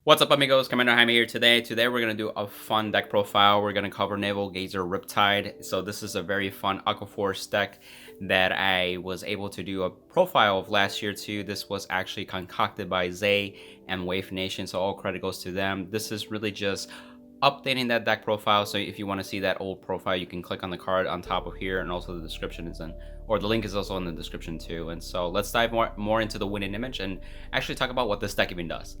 What's up, amigos? Commander Jaime here today. Today we're going to do a fun deck profile. We're going to cover Naval Gazer Riptide. So this is a very fun Aqua Force deck that I was able to do a profile of last year too. This was actually concocted by Zaee and Wavenation, so all credit goes to them. This is really just updating that deck profile. So if you want to see that old profile, you can click on the card on top of here, and also the description is in, or the link is also in the description too. And so let's dive more into the winning image and actually talk about what this deck even does.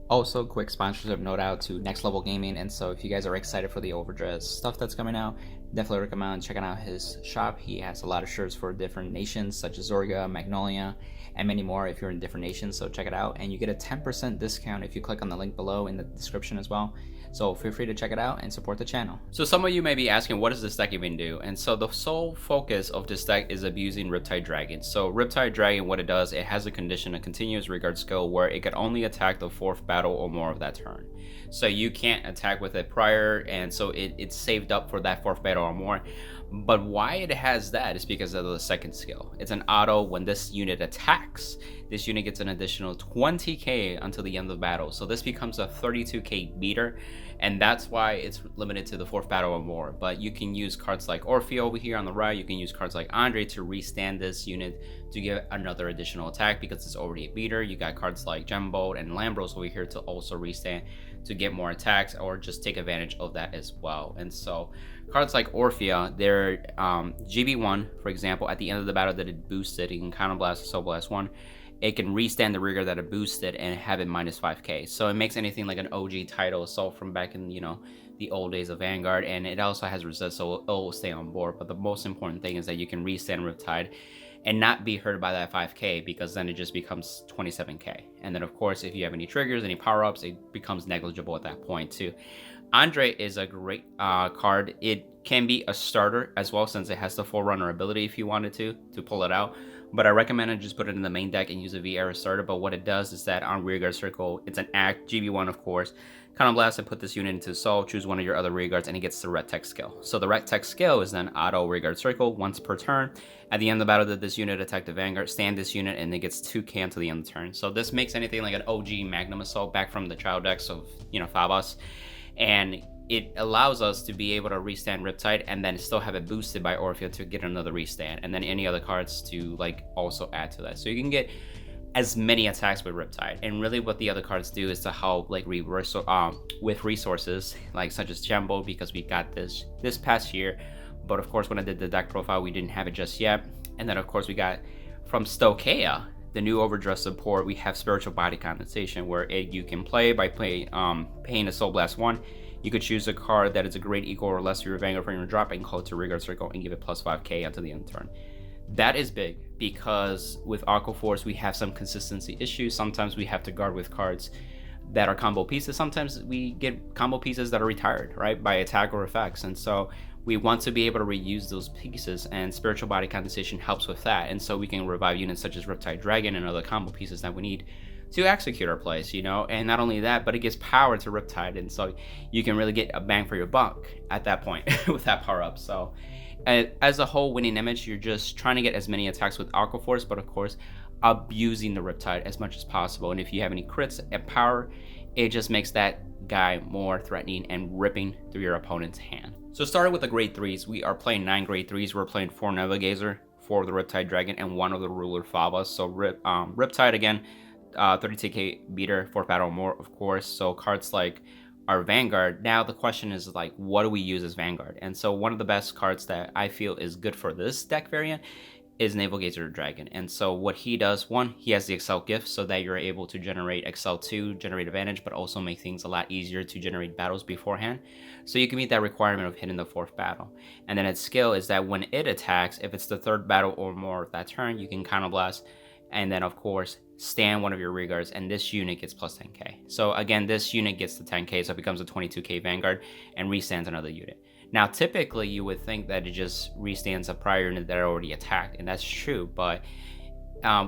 Also, quick sponsorship note out to Next Level Gaming. And so if you guys are excited for the overdress stuff that's coming out, definitely recommend checking out his shop. He has a lot of shirts for different nations such as Zorga, Magnolia, and many more if you're in different nations. So check it out, and you get a 10% discount if you click on the link below in the description as well. So feel free to check it out and support the channel. So some of you may be asking, what does this deck even do? And so the sole focus of this deck is abusing Riptide Dragon. So Riptide Dragon, what it does, it has a condition, a continuous regard skill, where it can only attack the 4th battle or more of that turn. So you can't attack with it prior, and so it's saved up for that 4th battle or more. But why it has that is because of the second skill. It's an auto. When this unit attacks, this unit gets an additional 20k until the end of the battle. So this becomes a 32k beater, and that's why it's limited to the 4th battle or more. But you can use cards like Orphea over here on the right. You can use cards like Andre to restand this unit to get another additional attack because it's already a beater. You got cards like Gembolt and Lambros over here to also restand to get more attacks, or just take advantage of that as well. And so cards like Orphea, they're GB1, for example, at the end of the battle that it boosted, you can counterblast or soul blast 1. It can restand the rigor that it boosted and have it minus 5k. So it makes anything like an OG title assault from back in, the old days of Vanguard. And it also has resist, so it'll stay on board. But the most important thing is that you can restand Riptide and not be hurt by that 5k, because then it just becomes 27k. And then of course, if you have any triggers, any power-ups, it becomes negligible at that point too. Andre is a great card. It can be a starter as well, since it has the Forerunner ability if you wanted to pull it out. But I recommend just put it in the main deck and use a V-Era starter. But what it does is that on Rearguard Circle, it's an act, GB1 of course. Counterblast and put this unit into Soul, choose one of your other rearguards, and it gets the red tech skill. So the red tech skill is then auto Rearguard Circle once per turn. At the end of the battle that this unit attack the Vanguard, stand this unit, and it gets 2k until the end of the turn. So this makes anything like an OG Magnum Assault back from the child decks of, Thavas. And it allows us to be able to restand Riptide and then still have it boosted by Orphea to get another restand, and then any other cards to also add to that. So you can get as many attacks with Riptide, and really what the other cards do is to help reverse with resources such as Gembolt, because we got this past year. But of course, when I did the deck profile, we didn't have it just yet. And then of course we got from Stoicheia, the new overdress support, we have Spiritual Body Condensation, where you can play by paying a Soul Blast 1. You could choose a card that is a grade equal or less to your Vanguard from your drop and call it to Rearguard Circle and give it plus 5k until the end of the turn. That is big, because with Aqua Force we have some consistency issues. Sometimes we have to guard with cards that are combo pieces. Sometimes we get combo pieces that are retired, right, by attack or effects. And so we want to be able to reuse those pieces, and Spiritual Body Condensation helps with that. And so we can revive units such as Riptide Dragon and other combo pieces that we need to execute our plays, and not only that, but it gives power to Riptide, and so you can really get a bang for your buck at that point with that power up. So as a whole winning image, you're just trying to get as many attacks with Aqua Force, but of course abusing the Riptide as much as possible. And if you have any crits and power, it just makes that guy more threatening and ripping through your opponent's hand. So starting with the grade 3s, we are playing 9 grade 3s. We're playing 4 Navigator, 4 of the Riptide Dragon, and 1 of the Ruler Favas. So Riptide again, 32k beater, 4th battle or more, of course. So cards like our Vanguard. Now the question is what do we use as Vanguard? And so one of the best cards that I feel is good for this deck variant is Naval Gazer Dragon. And so what he does, one, he has the Excel gift, so that you're able to generate Excel 2, generate advantage, but also make things a lot easier to generate battles beforehand. So you can meet that requirement of hitting the 4th battle. And then its skill is that when it attacks, if it's the 3rd battle or more of that turn, you can counterblast, and then of course stand one of your rearguards, and this unit gets plus 10k. So again, this unit gets the 10k, so it becomes a 22k Vanguard and restands another unit. Now typically you would think that it just restands a prior unit that already attacked, and that's true, but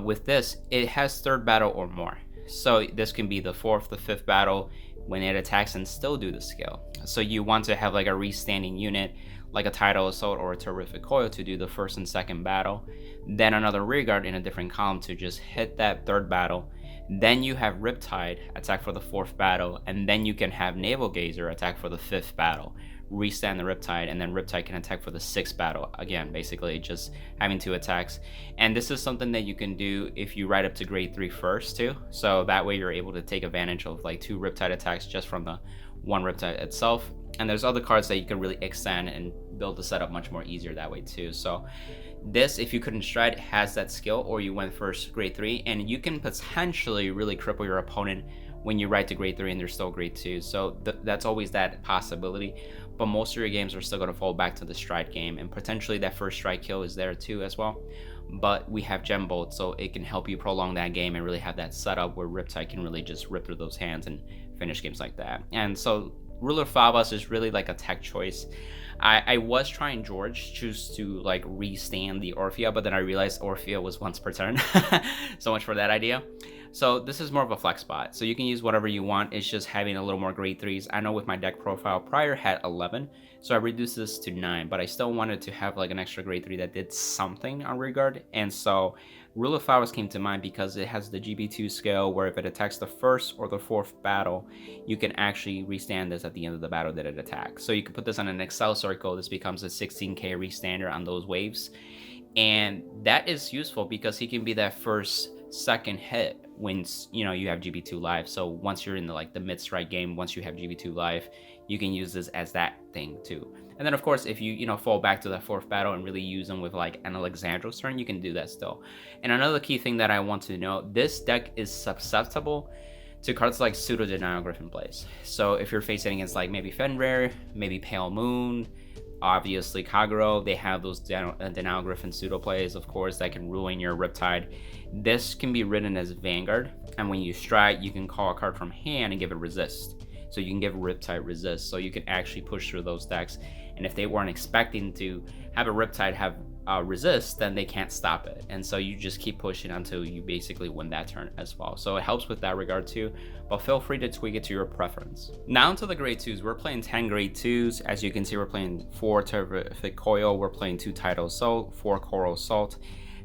with this, it has 3rd battle or more. So this can be the 4th, the 5th battle when it attacks and still do the skill. So you want to have a restanding unit, like a Tidal Assault or a Terrific Coil, to do the 1st and 2nd battle, then another rearguard in a different column to just hit that 3rd battle, Then you have Riptide attack for the 4th battle, and then you can have Navel Gazer attack for the 5th battle. Restand the Riptide, and then Riptide can attack for the 6th battle. Again, basically just having 2 attacks. And this is something that you can do if you ride up to grade 3 first too. So that way you're able to take advantage of like 2 Riptide attacks just from the 1 Riptide itself. And there's other cards that you can really extend and build the setup much more easier that way too. So this, if you couldn't stride, has that skill, or you went first grade 3, and you can potentially really cripple your opponent when you ride to grade 3 and they're still grade 2. So that's always that possibility. But most of your games are still going to fall back to the stride game, and potentially that first stride kill is there too as well. But we have Gem Bolt, so it can help you prolong that game and really have that setup where Riptide can really just rip through those hands and finish games like that. And so Ruler Favas is really like a tech choice. I was trying George choose to like restand the Orphea, but then I realized Orphea was once per turn. So much for that idea. So this is more of a flex spot, so you can use whatever you want. It's just having a little more grade 3s. I know with my deck profile prior had 11, so I reduced this to 9, but I still wanted to have like an extra grade 3 that did something on regard. And so Rule of Flowers came to mind because it has the GB2 skill where if it attacks the 1st or the 4th battle, you can actually restand this at the end of the battle that it attacks. So you can put this on an Excel circle. This becomes a 16k restander on those waves. And that is useful because he can be that second hit when you have GB2 live. So once you're in the mid strike game, once you have GB2 live, you can use this as that thing too. And then of course, if you fall back to that 4th battle and really use them with like an Alexandros turn, you can do that still. And another key thing that I want to note, this deck is susceptible to cards like Pseudo Denial Griffin plays. So if you're facing against like maybe Fenrir, maybe Pale Moon, obviously Kagero, they have those Denial Griffin pseudo plays, of course, that can ruin your Riptide. This can be written as Vanguard, and when you strike, you can call a card from hand and give it resist. So you can give Riptide resist, so you can actually push through those decks. And if they weren't expecting to have a Riptide have resist, then they can't stop it. And so you just keep pushing until you basically win that turn as well. So it helps with that regard too, but feel free to tweak it to your preference. Now into the grade 2s, we're playing 10 grade 2s. As you can see, we're playing 4 Terrific Coil, we're playing 2 Tidal Assault, 4 Coral Assault.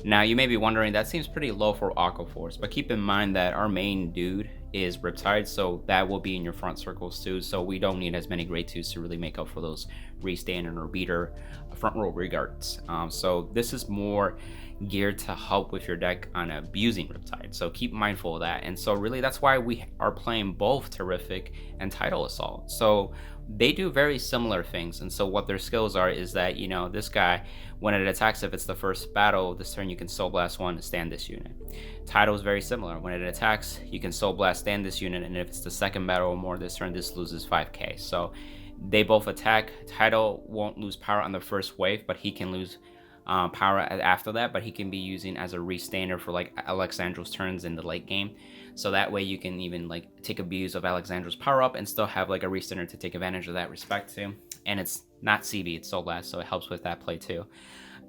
Now you may be wondering, that seems pretty low for Aqua Force, but keep in mind that our main dude is Riptide, so that will be in your front circles too, so we don't need as many grade 2s to really make up for those restand or beater front row regards. So this is more geared to help with your deck on abusing Riptide, so keep mindful of that. And so really that's why we are playing both Terrific and Tidal Assault. So they do very similar things, and so what their skills are is that, this guy, when it attacks, if it's the 1st battle this turn, you can Soul Blast 1 and stand this unit. Tidal is very similar. When it attacks, you can Soul Blast, stand this unit, and if it's the 2nd battle or more this turn, this loses 5k. So they both attack. Tidal won't lose power on the 1st wave, but he can lose power after that, but he can be using as a restander for like Alexandros turns in the late game. So that way you can even like take abuse of Alexandros power up and still have like a restander to take advantage of that respect too. And it's not CB, it's Soul Blast, so it helps with that play too.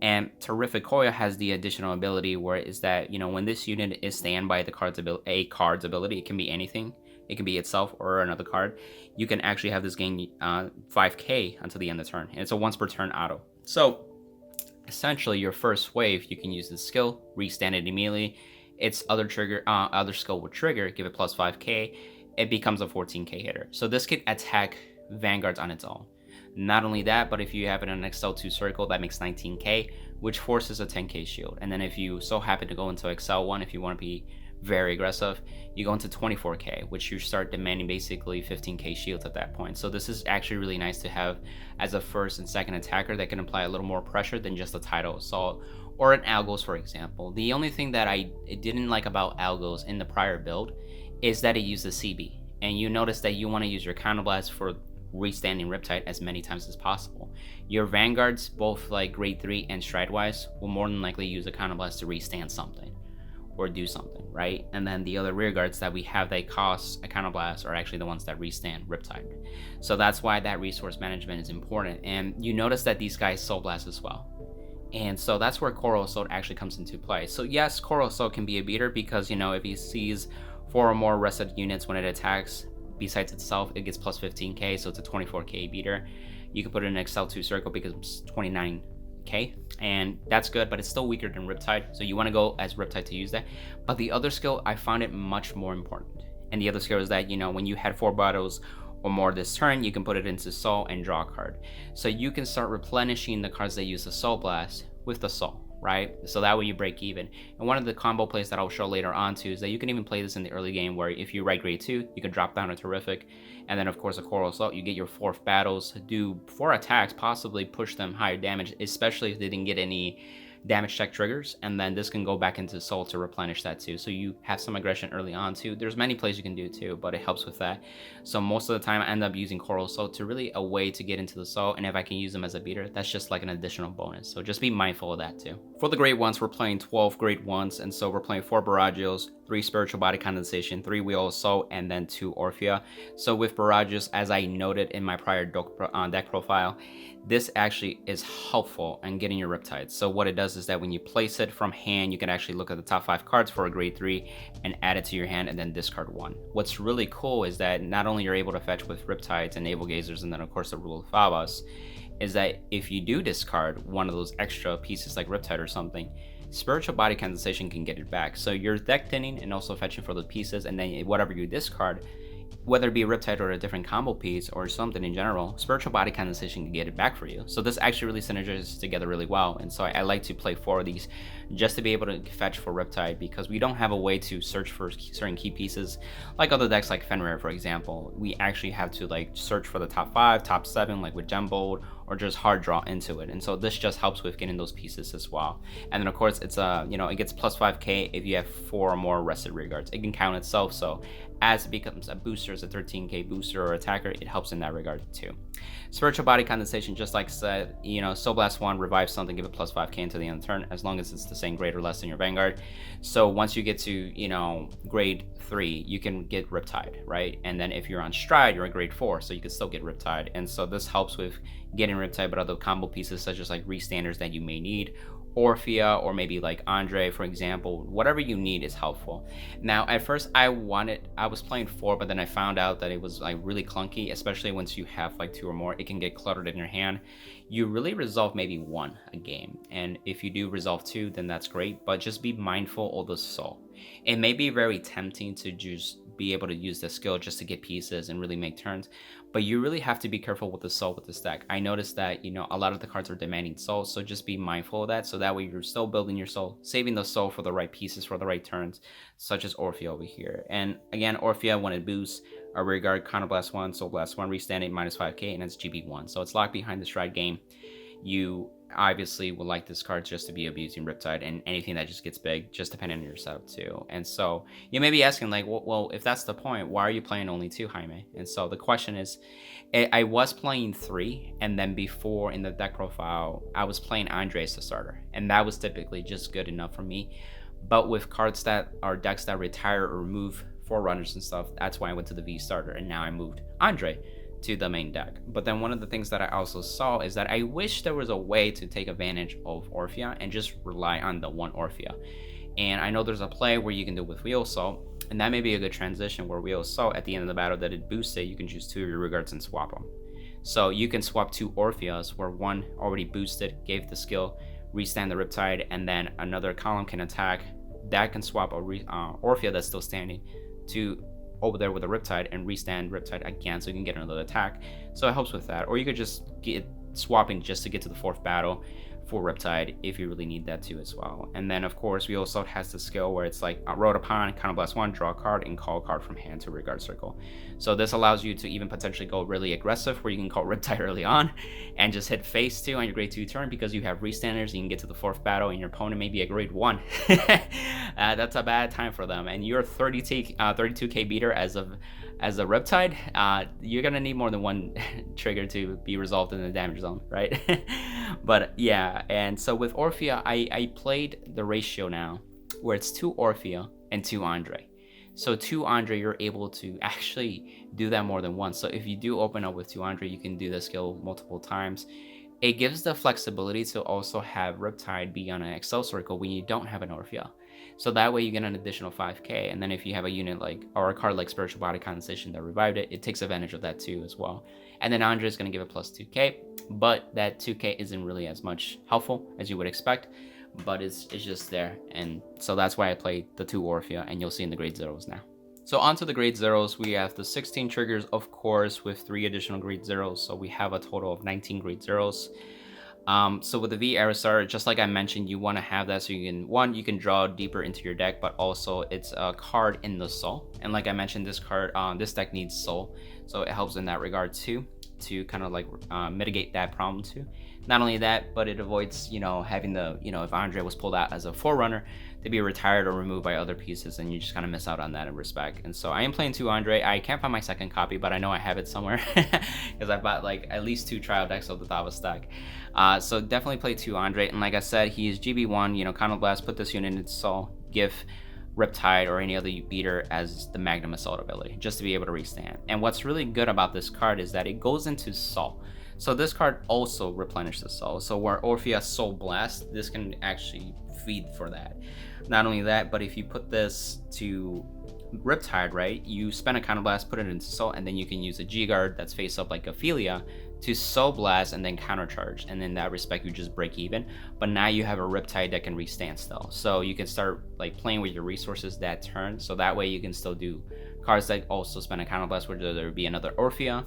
And Terrific Coil has the additional ability where it is that, when this unit is stand by the card's ability, it can be anything. It can be itself or another card. You can actually have this gain 5k until the end of the turn. And it's a once per turn auto. So essentially your 1st wave, you can use the skill, restand it immediately. Its other skill will trigger, give it plus 5k. It becomes a 14k hitter. So this could attack Vanguards on its own. Not only that, but if you have it in an XL2 circle, that makes 19k, which forces a 10k shield. And then if you so happen to go into XL1, if you want to be very aggressive, you go into 24k, which you start demanding basically 15k shields at that point. So this is actually really nice to have as a 1st and 2nd attacker that can apply a little more pressure than just a Tidal Assault or an Algos, for example. The only thing that I didn't like about Algos in the prior build is that it uses CB, and you notice that you want to use your Counterblast for restanding Riptide as many times as possible. Your Vanguards, both like grade 3 and stride wise, will more than likely use a Counterblast to restand something or do something, right? And then the other rear guards that we have that cost a Counterblast are actually the ones that restand Riptide. So that's why that resource management is important. And you notice that these guys Soul Blast as well. And so that's where Coral Assault actually comes into play. So yes, Coral Assault can be a beater because, if he sees 4 or more rested units when it attacks, besides itself, it gets plus 15k, so it's a 24k beater. You can put it in an XL2 circle because it's 29k K, and that's good, but it's still weaker than Riptide, so you want to go as Riptide to use that. But the other skill, I found it much more important. And the other skill is that, you know, when you had 4 battles or more this turn, you can put it into Soul and draw a card. So you can start replenishing the cards that use the Soul Blast with the Soul, right? So that way you break even. And one of the combo plays that I'll show later on too is that you can even play this in the early game, where if you ride grade 2, you can drop down a Terrific, and then of course a Coral Assault, you get your 4 battles, do 4 attacks, possibly push them higher damage, especially if they didn't get any damage check triggers, and then this can go back into Soul to replenish that too, so you have some aggression early on too. There's many plays you can do too, but it helps with that. So most of the time I end up using Coral Soul to really a way to get into the Soul, and if I can use them as a beater, that's just like an additional bonus, so just be mindful of that too. For the grade 1s, we're playing 12 grade 1s, and so we're playing 4 Barragios, 3 Spiritual Body Condensation, 3 Wheel Assault, and then 2 Orphea. So with Barragios, as I noted in my prior deck profile, this actually is helpful in getting your Riptides. So what it does is that when you place it from hand, you can actually look at the top 5 cards for a grade 3 and add it to your hand and then discard 1. What's really cool is that not only you're able to fetch with Riptides and Navel Gazers, and then of course the Rule of Favas, is that if you do discard one of those extra pieces like Riptide or something, Spiritual Body Condensation can get it back. So you're deck thinning and also fetching for the pieces, and then whatever you discard, whether it be a Riptide or a different combo piece or something in general, Spiritual Body Condensation can get it back for you. So this actually really synergizes together really well, and so I like to play 4 of these just to be able to fetch for Riptide, because we don't have a way to search for certain key pieces like other decks like Fenrir, for example. We actually have to like search for the top 5, top 7, like with Gembold, or just hard draw into it, and so this just helps with getting those pieces as well. And then of course it's it gets plus 5k if you have 4 or more rested rear guards. It can count itself, so as it becomes a booster, as a 13k booster or attacker, it helps in that regard too. Spiritual Body Condensation, just like I said, Soul Blast 1, revive something, give it plus 5k into the end of the turn, as long as it's the same grade or less than your Vanguard. So once you get to, grade 3, you can get Riptide, right? And then if you're on Stride, you're a grade 4, so you can still get Riptide. And so this helps with getting Riptide, but other combo pieces such as like restanders that you may need, Orphea, or maybe like Andre, for example. Whatever you need is helpful. Now at first I was playing 4, but then I found out that it was like really clunky, especially once you have like 2 or more. It can get cluttered in your hand. You really resolve maybe 1 a game, and if you do resolve 2, then that's great, but just be mindful of the Soul. It may be very tempting to just be able to use the skill just to get pieces and really make turns, but you really have to be careful with the Soul with this deck. I noticed that a lot of the cards are demanding Soul, so just be mindful of that, so that way you're still building your Soul, saving the Soul for the right pieces for the right turns, such as Orphea over here. And again, Orphea, when it boosts a rear guard, Counter Blast 1, Soul Blast 1, restand it minus 5k, and it's GB1, so it's locked behind the Stride game. You obviously would like this card just to be abusing Riptide and anything that just gets big, just depending on your setup too. And so you may be asking like, well, if that's the point, why are you playing only 2, Jaime? And so the question is, I was playing 3, and then before in the deck profile, I was playing Andre as the starter, and that was typically just good enough for me. But with cards that are decks that retire or remove Forerunners and stuff, that's why I went to the V starter, and now I moved Andre to the main deck. But then one of the things that I also saw is that I wish there was a way to take advantage of Orphea and just rely on the one Orphea. And I know there's a play where you can do it with Wheel Assault, and that may be a good transition, where Wheel Assault at the end of the battle that it boosted, you can choose 2 of your rearguards and swap them. So you can swap 2 Orpheas, where one already boosted, gave the skill, restand the Riptide, and then another column can attack. That can swap a Orphea that's still standing to over there with a Riptide and restand Riptide again, so you can get another attack. So it helps with that. Or you could just get swapping just to get to the 4th battle for Riptide if you really need that too as well. And then of course, we also has the skill where it's like road upon, Counter Blast 1, draw a card, and call a card from hand to regard circle. So this allows you to even potentially go really aggressive, where you can call Riptide early on and just hit phase 2 on your grade 2 turn, because you have restanders. You can get to the 4th battle and your opponent may be a grade 1. That's a bad time for them, and you're 32k beater as a Riptide. You're gonna need more than 1 trigger to be resolved in the damage zone, right? But yeah, and so with Orphea, I played the ratio now where it's 2 Orphea and 2 Andre. So 2 Andre, you're able to actually do that more than once. So if you do open up with 2 Andre, you can do the skill multiple times. It gives the flexibility to also have Riptide be on an Excel circle when you don't have an Orphea. So that way you get an additional 5k, and then if you have a unit like, or a card like Spiritual Body Condensation that revived it, it takes advantage of that too as well. And then Andre is going to give it plus 2k, but that 2k isn't really as much helpful as you would expect, but it's just there. And so that's why I played the 2 Orphea, and you'll see in the grade zeros now. So onto the grade zeros, we have the 16 triggers, of course, with 3 additional grade zeros. So we have a total of 19 grade zeros. So with the V Aerostar, just like I mentioned, you want to have that so you can, one, you can draw deeper into your deck, but also it's a card in the soul. And like I mentioned, this card, this deck needs soul, so it helps in that regard too, to kind of like mitigate that problem too. Not only that, but it avoids, you know, having the, you know, if Andre was pulled out as a Forerunner to be retired or removed by other pieces, and you just kind of miss out on that in respect. And so I am playing 2 Andre. I can't find my second copy, but I know I have it somewhere because I bought like at least 2 trial decks of the Thava stack. So definitely play 2 Andre. And like I said, he is GB1, you know, Counterblast, put this unit in its soul, give Riptide or any other beater as the Magnum Assault ability, just to be able to restand. And what's really good about this card is that it goes into soul. So this card also replenishes soul. So where Orphea Soul Blast, this can actually feed for that. Not only that, but if you put this to Riptide, right, you spend a Counterblast, put it into soul, and then you can use a G-Guard that's face up like Ophelia to Soul Blast and then countercharge, and in that respect you just break even. But now you have a Riptide that can restand still, so you can start like playing with your resources that turn, so that way you can still do cards that also spend a Counterblast, whether there be another Orphea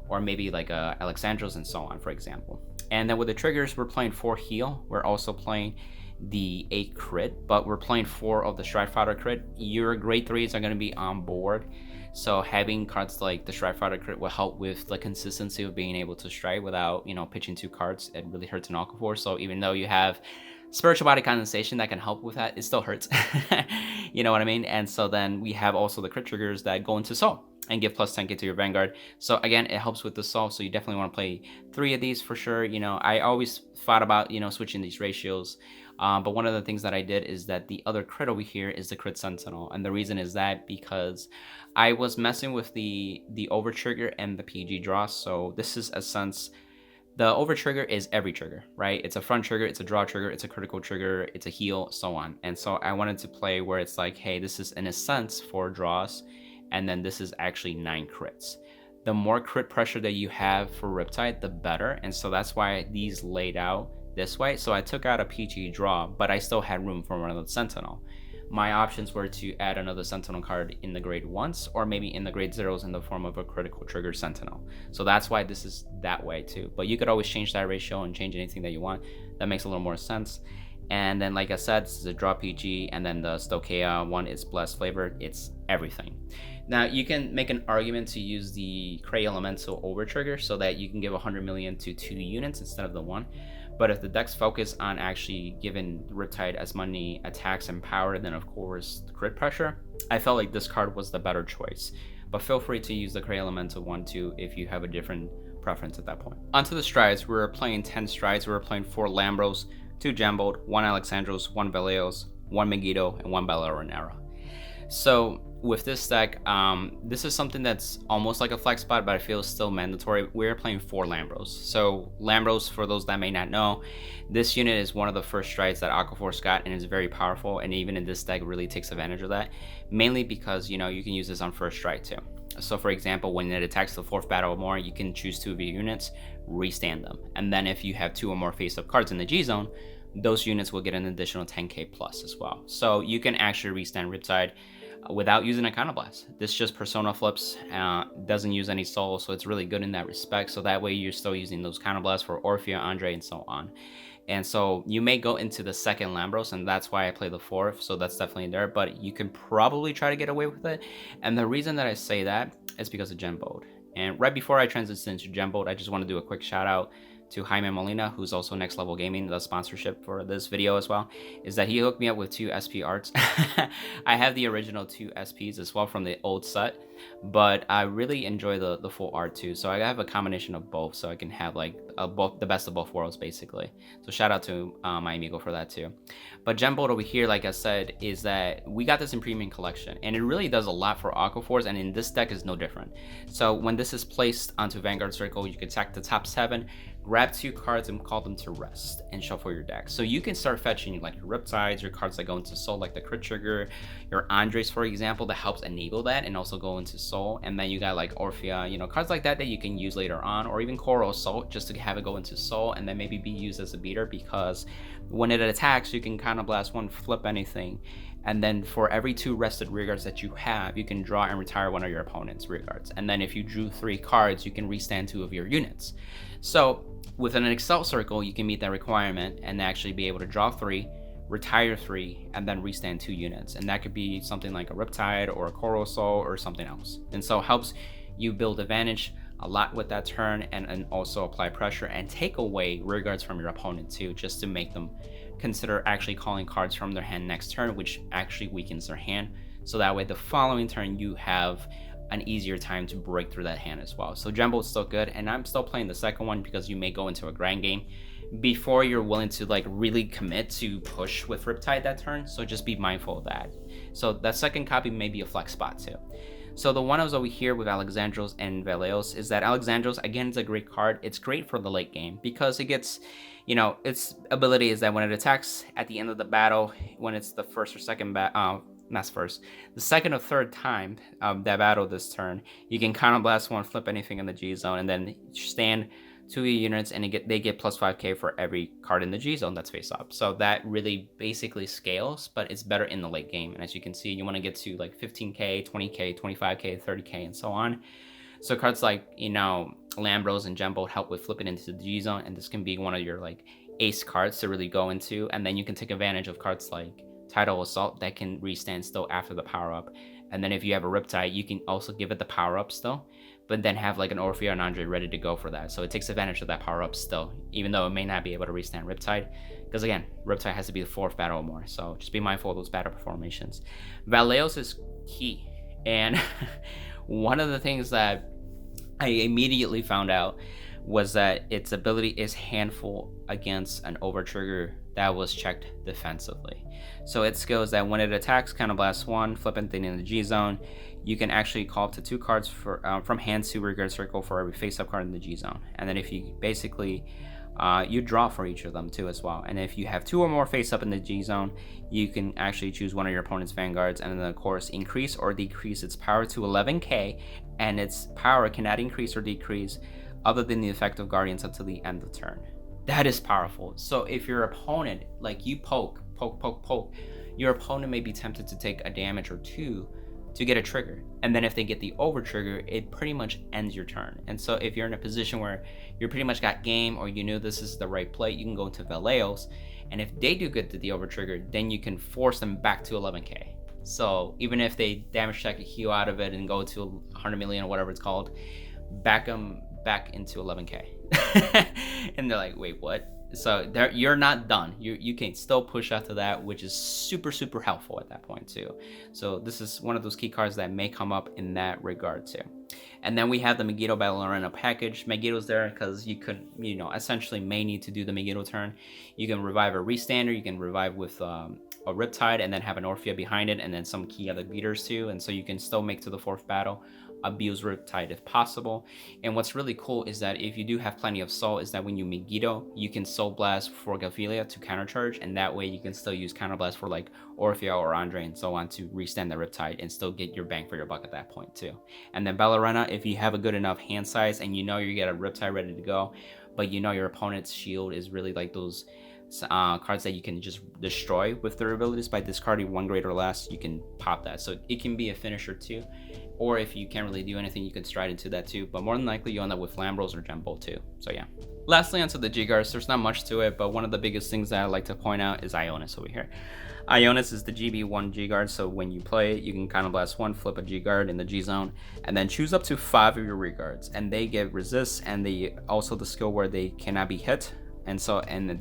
or maybe like a Alexandros and so on, for example. And then with the triggers, we're playing 4 heal, we're also playing the 8 crit, but we're playing 4 of the Stride Fighter crit. Your grade 3s are going to be on board, so having cards like the Stride Fighter crit will help with the consistency of being able to stride without, you know, pitching 2 cards. It really hurts an Aqua Force. So even though you have Spiritual Body Condensation that can help with that, it still hurts. You know what I mean? And so then we have also the crit triggers that go into soul and give plus 10k to your Vanguard. So again, it helps with the soul, so you definitely want to play 3 of these for sure. You know, I always thought about, you know, switching these ratios, but one of the things that I did is that the other crit over here is the crit Sentinel, and the reason is that because I was messing with the over trigger and the PG draw. So this is a sense, the over trigger is every trigger, right? It's a front trigger, it's a draw trigger, it's a critical trigger, it's a heal, so on. And so I wanted to play where it's like, hey, this is in a sense 4 draws, and then this is actually 9 crits. The more crit pressure that you have for Riptide, the better. And so that's why these laid out this way. So I took out a PG draw, but I still had room for another Sentinel. My options were to add another Sentinel card in the grade 1s, or maybe in the grade 0s in the form of a critical trigger Sentinel. So that's why this is that way too. But you could always change that ratio and change anything that you want. That makes a little more sense. And then, like I said, this is a draw PG, and then the Stoicheia one is blessed flavored. It's everything. Now you can make an argument to use the Cray Elemental over trigger so that you can give 100 million to 2 units instead of the 1. But if the deck's focus on actually giving Riptide as many attacks and power, then of course the crit pressure, I felt like this card was the better choice. But feel free to use the Cray Elemental one too if you have a different preference at that point. Onto the strides, we were playing 10 strides. We were playing 4 Lambros, 2 Jambold, 1 Alexandros, 1 Veleos, 1 Megiddo, and 1 Balleronera. So with this deck, this is something that's almost like a flex spot, but I feel still mandatory. We're playing 4 Lambros. So Lambros, for those that may not know, this unit is one of the first strides that Aqua Force got, and is very powerful, and even in this deck really takes advantage of that, mainly because, you know, you can use this on first strike too. So for example, when it attacks the 4th battle or more, you can choose 2 of your units, restand them, and then if you have 2 or more face-up cards in the G zone, those units will get an additional 10k plus as well. So you can actually restand Riptide without using a Counterblast. This just persona flips, doesn't use any soul, so it's really good in that respect. So that way you're still using those Counterblasts for Orphea, Andre, and so on. And so you may go into the second Lambros, and that's why I play the 4th, so that's definitely there, but you can probably try to get away with it. And the reason that I say that is because of Jambold. And right before I transition into Jambold, I just want to do a quick shout out to Jaime Molina, who's also Next Level Gaming, the sponsorship for this video as well, is that he hooked me up with 2 SP arts. I have the original 2 SPs as well from the old set, but I really enjoy the full art too. So I have a combination of both, so I can have like both the best of both worlds basically. So shout out to my amigo for that too. But Gembolt over here, like I said, is that we got this in premium collection, and it really does a lot for Aqua Force, and in this deck is no different. So when this is placed onto Vanguard Circle, you can attack the top 7, grab 2 cards and call them to rest and shuffle your deck. So you can start fetching like your Riptides, your cards that go into Soul like the Crit Trigger, your Andres for example, that helps enable that and also go into Soul. And then you got like Orphea, you know, cards like that that you can use later on, or even Coral Assault just to have it go into Soul and then maybe be used as a beater, because when it attacks you can Counter Blast 1, flip anything, and then for every 2 rested rearguards that you have, you can draw and retire one of your opponent's rearguards. And then if you drew 3 cards, you can restand 2 of your units. So within an Excel circle, you can meet that requirement and actually be able to draw 3, retire 3, and then restand 2 units. And that could be something like a Riptide or a Coral Soul or something else. And so it helps you build advantage a lot with that turn, and also apply pressure and take away rearguards from your opponent too, just to make them consider actually calling cards from their hand next turn, which actually weakens their hand. So that way the following turn you have an easier time to break through that hand as well. So Gembolt's still good, and I'm still playing the second one because you may go into a grind game before you're willing to like really commit to push with Riptide that turn. So just be mindful of that. So that second copy may be a flex spot too. So the one I was over here with Alexandros and Veleos is that Alexandros, again, is a great card. It's great for the late game because it gets, you know, its ability is that when it attacks at the end of the battle, when it's the first or second not first, the second or third time that battle this turn, you can Counter Blast 1, flip anything in the G zone, and then stand 2 units, and they get plus 5k for every card in the G zone that's face up. So that really basically scales, but it's better in the late game. And as you can see, you want to get to like 15k, 20k, 25k, 30k, and so on. So cards like, you know, Lambros and Gembolt help with flipping into the G zone, and this can be one of your like ace cards to really go into. And then you can take advantage of cards like Tidal Assault that can restand still after the power up. And then if you have a Riptide, you can also give it the power up still, but then have like an Orphea and Andre ready to go for that. So it takes advantage of that power up still, even though it may not be able to restand Riptide, because again, Riptide has to be the 4th battle or more. So just be mindful of those battle formations. Valeos is key, and one of the things that I immediately found out was that its ability is handful against an overtrigger that was checked defensively. So it skills that when it attacks, Counter Blast 1, flip anything in the G zone, you can actually call up to 2 cards for from hand to rearguard circle for every face-up card in the G zone. And then if you basically you draw for each of them too as well. And if you have 2 or more face-up in the G zone, you can actually choose one of your opponent's vanguards, and then of course increase or decrease its power to 11k, and its power cannot increase or decrease other than the effect of guardians until the end of the turn. That is powerful. So if your opponent, like you poke, your opponent may be tempted to take a damage or 2 to get a trigger, and then if they get the over trigger, it pretty much ends your turn. And so if you're in a position where you're pretty much got game, or you know this is the right play, you can go into Valeos, and if they do good to the over trigger, then you can force them back to 11k. So even if they damage check a heal out of it and go to 100 million or whatever it's called, back them back into 11k. And they're like, wait, what? So you're not done. You can still push after that, which is super helpful at that point too. So this is one of those key cards that may come up in that regard too. And then we have the Megiddo Battle Arena package. Megiddo's there because you could, you know, essentially may need to do the Megiddo turn. You can revive a Restander, you can revive with a Riptide, and then have an Orphea behind it, and then some key other beaters too. And so you can still make to the 4th battle, abuse Riptide if possible. And what's really cool is that if you do have plenty of soul, is that when you Megiddo, you can Soul Blast for Galphelia to countercharge, and that way you can still use Counter Blast for like Orphea or Andre and so on to restand the Riptide and still get your bang for your buck at that point too. And then Ballerina, if you have a good enough hand size and you know you get a Riptide ready to go, but you know your opponent's shield is really like those cards that you can just destroy with their abilities by discarding 1 grade or less, you can pop that. So it can be a finisher too, or if you can't really do anything, you can stride into that too, but more than likely you'll end up with Lambros or Gembolt too. So yeah. Lastly, onto the G-Guards. There's not much to it, but one of the biggest things that I like to point out is Ionis over here. Ionis is the GB1 G-Guard, so when you play it, you can Counter Blast 1, flip a G-Guard in the G-Zone, and then choose up to 5 of your rearguards, and they get resist, and they also the skill where they cannot be hit and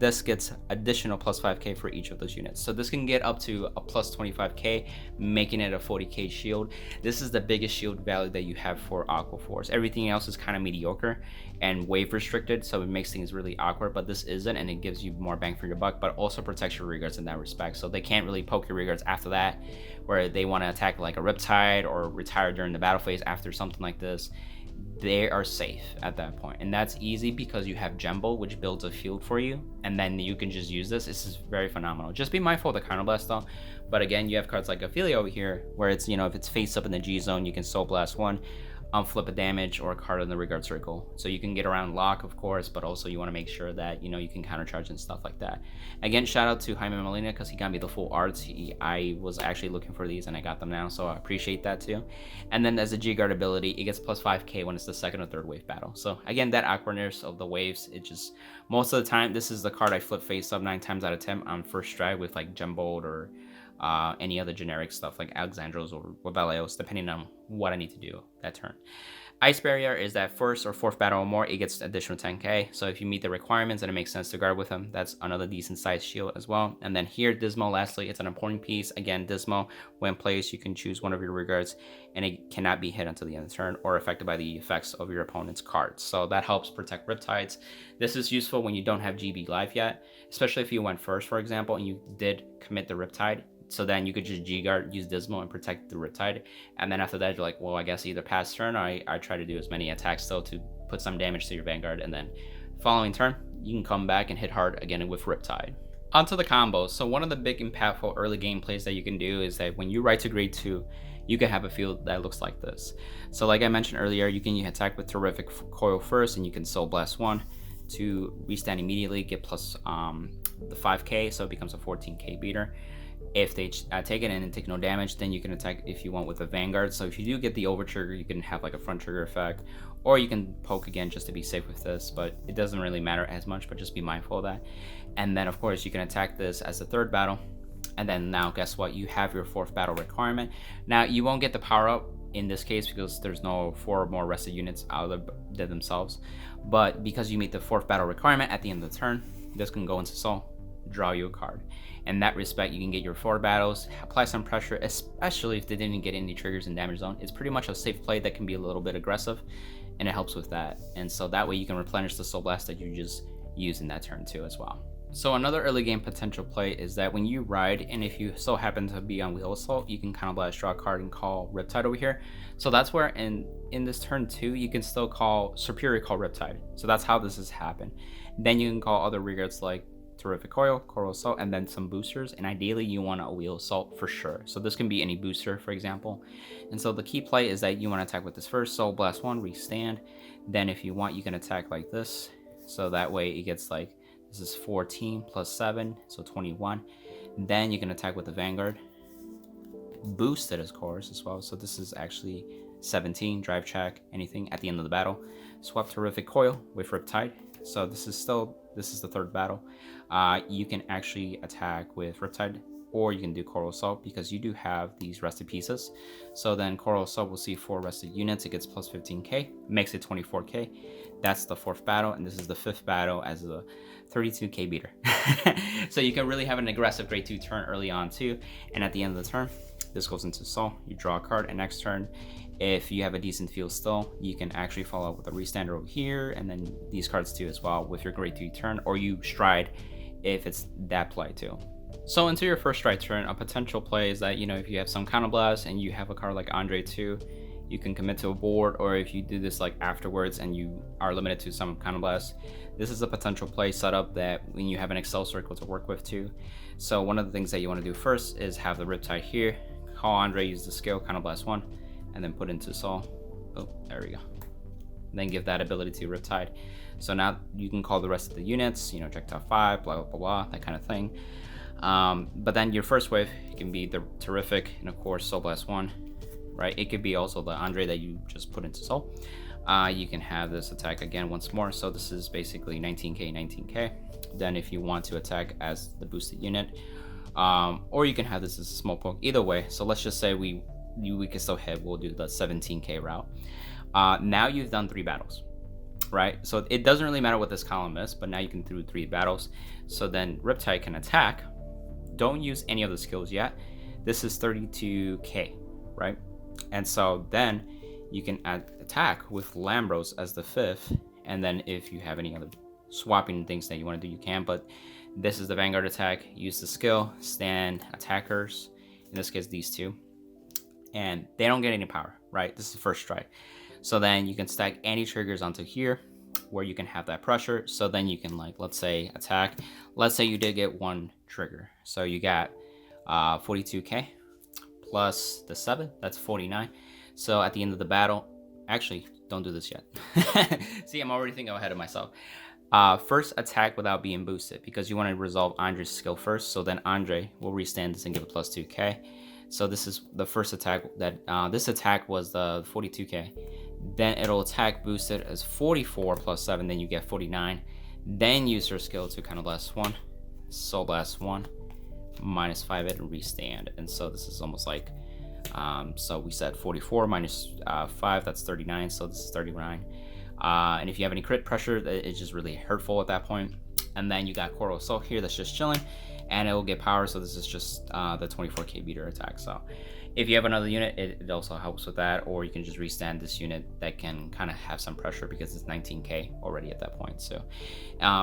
this gets additional plus 5k for each of those units. So this can get up to a plus 25k, making it a 40k shield. This is the biggest shield value that you have for Aqua Force. Everything else is kind of mediocre and wave restricted, so it makes things really awkward, but this isn't, and it gives you more bang for your buck, but also protects your rearguards in that respect. So they can't really poke your rearguards after that, where they want to attack like a Riptide or retire during the battle phase after something like this. They are safe at that point, and that's easy because you have Gembo, which builds a field for you, and then you can just use this. This is very phenomenal. Just be mindful of the counterblast though. But again, you have cards like Ophelia over here, where it's, you know, if it's face up in the G zone, you can Soul Blast one, flip a damage or a card in the rearguard circle. So you can get around lock, of course, but also you want to make sure that, you know, you can countercharge and stuff like that. Again, shout out to Jaime Molina because he got me the full arts. I was actually looking for these and I got them now, so I appreciate that too. And then as a G-Guard ability, it gets plus 5k when it's the second or third wave battle. So again, that awkwardness of the waves, it just, most of the time, this is the card I flip face up 9 times out of 10 on first strike with like Gembold or any other generic stuff like Alexandros or Webelios, depending on what I need to do that turn. Ice Barrier is that first or fourth battle or more, it gets additional 10k. So if you meet the requirements and it makes sense to guard with him, that's another decent sized shield as well. And then here, Dismo, lastly, it's an important piece. Again, Dismo, when placed, you can choose one of your rearguards and it cannot be hit until the end of the turn or affected by the effects of your opponent's cards. So that helps protect Riptides. This is useful when you don't have GB live yet, especially if you went first, for example, and you did commit the Riptide. So then you could just G-Guard, use Dismo, and protect the Riptide. And then after that, you're like, well, I guess either pass turn or I try to do as many attacks still to put some damage to your Vanguard. And then following turn, you can come back and hit hard again with Riptide. Onto the combos. So one of the big impactful early game plays that you can do is that when you ride to grade 2, you can have a field that looks like this. So like I mentioned earlier, you can attack with Terrific Coil first, and you can Soul Blast 1 to restand immediately, get plus the 5k, so it becomes a 14k beater. If they take it in and take no damage, then you can attack if you want with a Vanguard. So if you do get the over trigger, you can have like a front trigger effect, or you can poke again just to be safe with this, but it doesn't really matter as much, but just be mindful of that. And then of course you can attack this as the third battle. And then now guess what? You have your fourth battle requirement. Now you won't get the power up in this case because there's no 4 more rested units out of themselves. But because you meet the fourth battle requirement at the end of the turn, this can go into Soul, draw you a card. In that respect, you can get your 4 battles, apply some pressure, especially if they didn't get any triggers in damage zone. It's pretty much a safe play that can be a little bit aggressive, and it helps with that. And so that way you can replenish the Soul Blast that you just used in that turn too as well. So another early game potential play is that when you ride, and if you so happen to be on Wheel Assault, you can Counterblast, draw a card, and call Riptide over here. So that's where in this turn 2, you can still call Superior Call Riptide. So that's how this has happened. Then you can call other rearguards like Terrific Coil, Coral Assault, and then some boosters, and ideally you want a Wheel Assault for sure. So this can be any booster, for example. And so the key play is that you want to attack with this first, Soul Blast 1, restand. Then if you want, you can attack like this. So that way it gets like, this is 14 plus 7, so 21. Then you can attack with the Vanguard. Boosted, of course, as well. So this is actually 17, drive check, anything at the end of the battle. Swap Terrific Coil with Riptide. So this is the third battle. You can actually attack with Riptide, or you can do Coral Assault because you do have these rested pieces. So then Coral Assault will see 4 rested units. It gets plus 15k, makes it 24k. That's the 4th battle, and this is the 5th battle as a 32k beater. So you can really have an aggressive grade 2 turn early on too. And at the end of the turn, this goes into Soul. You draw a card, and next turn, if you have a decent field still, you can actually follow up with a restander over here, and then these cards too as well with your grade 2 turn, or you stride if it's that play too. So into your first stride turn, a potential play is that, you know, if you have some counterblast and you have a card like Andre 2, you can commit to a board, or if you do this like afterwards and you are limited to some counterblast, this is a potential play setup that when you have an Excel circle to work with too. So one of the things that you want to do first is have the Riptide here, call Andre, use the skill, counterblast 1, and then put into Soul. Oh, there we go. And then give that ability to Riptide. So now you can call the rest of the units, you know, Projectile 5, blah, blah, blah, blah, that kind of thing. But then your first wave can be the Terrific, and of course, Soul Blast 1, right? It could be also the Andre that you just put into Soul. You can have this attack again once more. So this is basically 19k, 19k. Then if you want to attack as the boosted unit, or you can have this as a small poke, either way. So let's just say we can still hit, we'll do the 17k route. Now you've done 3 battles. right? So it doesn't really matter what this column is, but now you can do 3 battles. So then Riptide can attack. Don't use any of the skills yet. This is 32k, right? And so then you can attack with Lambros as the 5th, and then if you have any other swapping things that you want to do, you can. But this is the Vanguard attack. Use the skill, stand attackers, in this case these 2, and they don't get any power, right? This is the first strike. So then you can stack any triggers onto here where you can have that pressure. So then you can, like, let's say attack. Let's say you did get 1 trigger. So you got 42k plus the 7, that's 49. So at the end of the battle, actually, don't do this yet. See, I'm already thinking ahead of myself. First attack without being boosted, because you want to resolve Andre's skill first. So then Andre will restand this and give it plus 2k. So this is the first attack that this attack was the 42k. Then it'll attack boosted as 44 plus 7, then you get 49. Then use your skill to kind of last 1. So last 1 minus 5 it and restand. And so this is almost like so we said 44 minus 5, that's 39. So this is 39. And if you have any crit pressure, it's just really hurtful at that point. And then you got Coral Assault here that's just chilling, and it will get power. So this is just the 24k beater attack. So if you have another unit, it also helps with that, or you can just restand this unit that can kind of have some pressure because it's 19k already at that point. So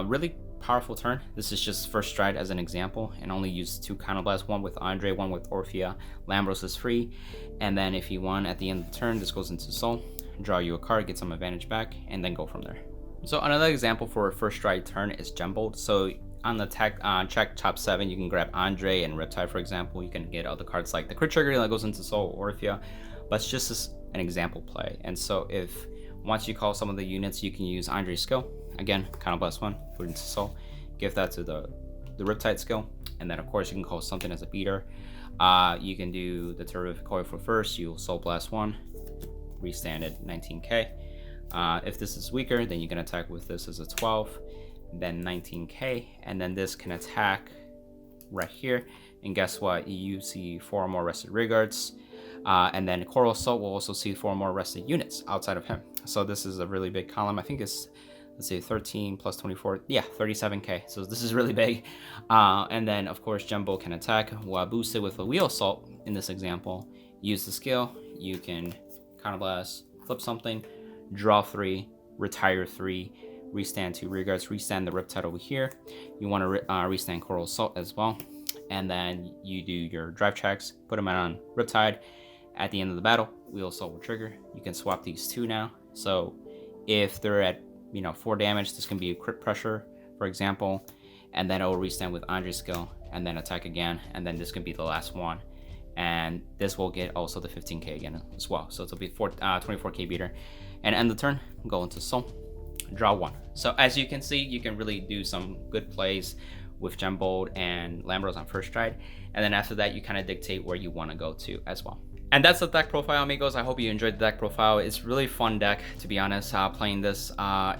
really powerful turn. This is just first stride as an example, and only use 2 counterblast, 1 with Andre, 1 with Orphea. Lambros is free, and then if you want, at the end of the turn, this goes into Soul, draw you a card, get some advantage back, and then go from there. So another example for a first stride turn is Gembold. So on the check top 7, you can grab Andre and Riptide, for example. You can get other cards like the crit trigger that goes into Soul or Orphea, but it's just an example play. And so if once you call some of the units, you can use Andre's skill. Again, counterblast 1, put it into Soul, give that to the Riptide skill, and then of course you can call something as a beater. You can do the Terrific Coil for first, you'll Soul Blast 1, restand it 19k. If this is weaker, then you can attack with this as a 12, then 19k, and then this can attack right here, and guess what, you see 4 more rested rearguards, and then Coral Assault will also see 4 more rested units outside of him. So this is a really big column. I think it's, let's say 13 plus 24, yeah, 37k. So this is really big. And then of course Jumbo can attack while boosted with a Wheel Assault. In this example, use the skill, you can counterblast, flip something, draw 3, retire 3, restand 2 rearguards, restand the Riptide over here. You want to restand Coral Assault as well, and then you do your drive checks, put them on Riptide. At the end of the battle, Wheel Assault will trigger. You can swap these 2 now. So if they're at 4 damage, this can be a crit pressure, for example, and then it will restand with Andre's skill and then attack again, and then this can be the last one, and this will get also the 15k again as well. So it'll be 24k beater, and end the turn, go into Soul, draw 1. So as you can see, you can really do some good plays with Gembold and Lambros on first stride, and then after that you kind of dictate where you want to go to as well. And that's the deck profile, amigos. I hope you enjoyed the deck profile. It's really fun deck, to be honest, playing this.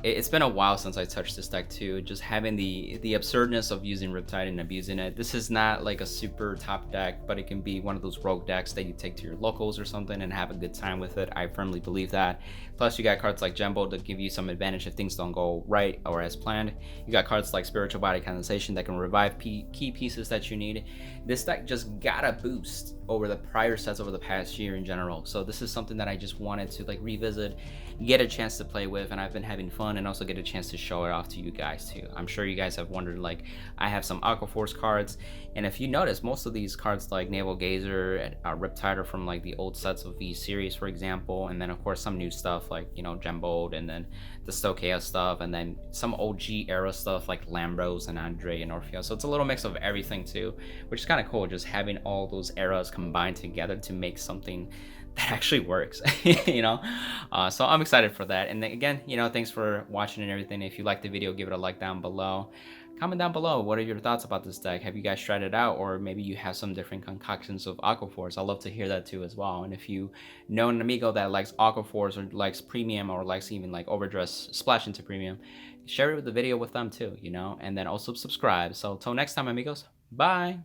It's been a while since I touched this deck too. Just having the absurdness of using Riptide and abusing it. This is not like a super top deck, but it can be one of those rogue decks that you take to your locals or something and have a good time with it. I firmly believe that. Plus you got cards like Jumbo to give you some advantage if things don't go right or as planned. You got cards like Spiritual Body Condensation that can revive key pieces that you need. This deck just got a boost over the prior sets over the past year in general. So this is something that I just wanted to like revisit, get a chance to play with, and I've been having fun, and also get a chance to show it off to you guys too. I'm sure you guys have wondered, like, I have some Aqua Force cards, and if you notice, most of these cards like Naval Gazer and Riptide are from like the old sets of V series, for example, and then of course some new stuff like, you know, Gembold, and then the Stoicheia stuff, and then some OG era stuff like Lambros and Andre and Orphea. So it's a little mix of everything too, which is kind of cool, just having all those eras combined together to make something that actually works. You know, so I'm excited for that. And then again, you know, thanks for watching and everything. If you liked the video, give it a like down below. Comment down below, what are your thoughts about this deck? Have you guys tried it out, or maybe you have some different concoctions of Aqua Force? I'd love to hear that too as well. And if you know an amigo that likes Aqua Force or likes Premium, or likes even like overdress splash into Premium, share it with the video with them too, you know, and then also subscribe. So till next time, amigos, bye.